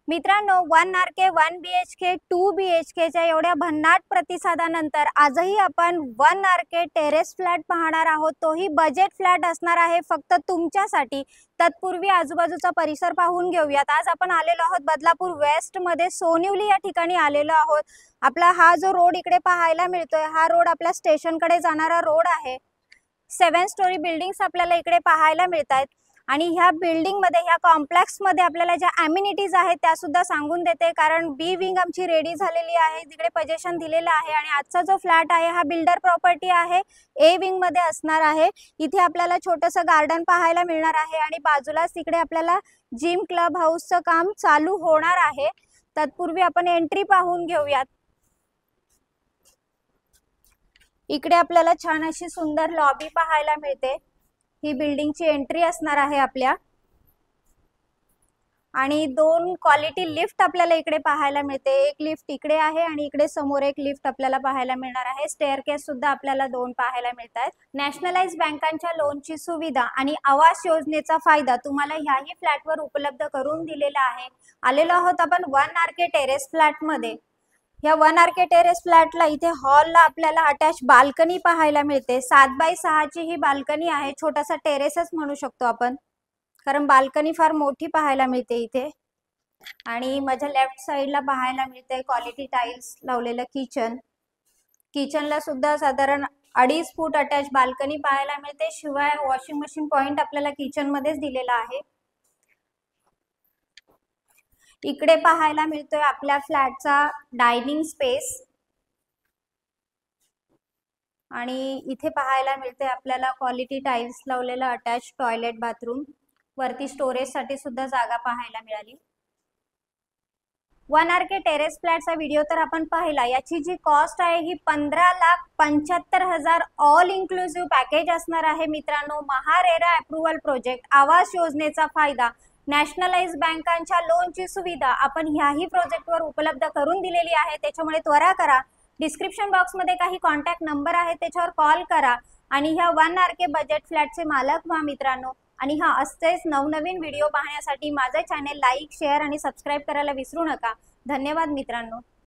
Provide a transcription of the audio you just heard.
मित्रांनो, 1 आर-के, 1 BHK, 2 BHKच्या एवढ्या भन्नाट प्रतिसादानंतर आजही आपण 1 आर-के टेरेस फ्लॅट पाहणार आहोत। तोही बजेट फ्लॅट असणार आहे फक्त तुमच्यासाठी। तत्पूर्वी आजूबाजूचा परिसर पाहून घेऊयात। आज आपण आलेलो आहोत बदलापूर वेस्ट मध्ये सोनिवली या ठिकाणी आलेलो आहोत। आपला हा जो रोड इकडे पाहायला मिळतोय हा रोड आपल्या स्टेशनकडे जाणारा रोड आहे। 7 स्टोरी बिल्डिंग्स आपल्याला इकडे पाहायला मिळतात आणि ह्या बिल्डिंग मध्ये ह्या कॉम्प्लेक्स मध्ये आपल्याला ज्या अम्युनिटीज आहेत त्या सुद्धा सांगून देते, कारण बी विंग आमची रेडी झालेली आहे, तिकडे पोझिशन दिलेलं आहे आणि आजचा जो फ्लॅट आहे हा बिल्डर प्रॉपर्टी आहे, ए विंग मध्ये असणार आहे। इथे आपल्याला छोटंसं गार्डन पाहायला मिळणार आहे आणि बाजूलाच तिकडे आपल्याला जिम क्लब हाऊसचं काम चालू होणार आहे। तत्पूर्वी आपण एंट्री पाहून घेऊयात। इकडे आपल्याला छान अशी सुंदर लॉबी पाहायला मिळते। ही बिल्डिंगची एंट्री असणार आहे आपल्या आणि 2 क्वालिटी लिफ्ट आपल्याला इकडे पाहायला मिळते। एक लिफ्ट इकडे आहे आणि इकडे समोर एक लिफ्ट आपल्याला पाहायला मिळणार आहे। स्टेअरकेस सुद्धा आपल्याला 2 पाहायला मिळतात। नॅशनलाइज बँकांच्या लोनची सुविधा आणि आवास योजनेचा फायदा तुम्हाला ह्याही फ्लॅटवर उपलब्ध करून दिलेला आहे। आलेलो आहोत आपण 1 आर-के टेरेस फ्लॅट मध्ये। या 1 आर-के टेरेस फ्लॅटला इथे हॉलला आपल्याला अटॅच बाल्कनी पाहायला मिळते। 7x6 ची ही बाल्कनी आहे, छोटासा टेरेसच म्हणू शकतो आपण, कारण बाल्कनी फार मोठी पाहायला मिळते इथे। आणि माझ्या लेफ्ट साइडला पाहायला मिळते क्वालिटी टाइल्स लावलेलं किचन। किचनला सुद्धा साधारण 2.5 फूट अटॅच बाल्कनी पाहायला मिळते, शिवाय वॉशिंग मशीन पॉइंट आपल्याला किचन मध्येच दिलेला आहे। इकडे पाहायला मिळतोय आपल्या फ्लॅटचा डायनिंग स्पेस आणि इथे पाहायला मिळते आपल्याला क्वालिटी टाइल्स लावलेलं अटॅच टॉयलेट बाथरूम। वरती स्टोरेज साठी सुद्धा जागा पाहायला मिळाली। 1 आर-के टेरेस फ्लॅटचा व्हिडिओ तर आपण पाहिला। याची जी कॉस्ट आहे ही 15,75,000 ऑल इन्क्लुसिव्ह पॅकेज असणार आहे। मित्रांनो, महारेरा अप्रूव्हल प्रोजेक्ट, आवास योजनेचा फायदा, नॅशनलाइज बँकांच्या लोनची सुविधा आपण ह्याही प्रोजेक्टवर उपलब्ध करून दिलेली आहे। त्याच्यामुळे त्वरा करा, डिस्क्रिप्शन बॉक्स मध्ये काही कॉन्टॅक्ट नंबर आहे त्याच्यावर कॉल करा आणि ह्या 1 आर-के बजेट फ्लॅटचे मालक व्हा मित्रांनो। आणि हा असेच नवनवीन व्हिडिओ पाहण्यासाठी माझे चॅनल लाईक, शेअर आणि सबस्क्राइब करायला विसरू नका। धन्यवाद मित्रांनो।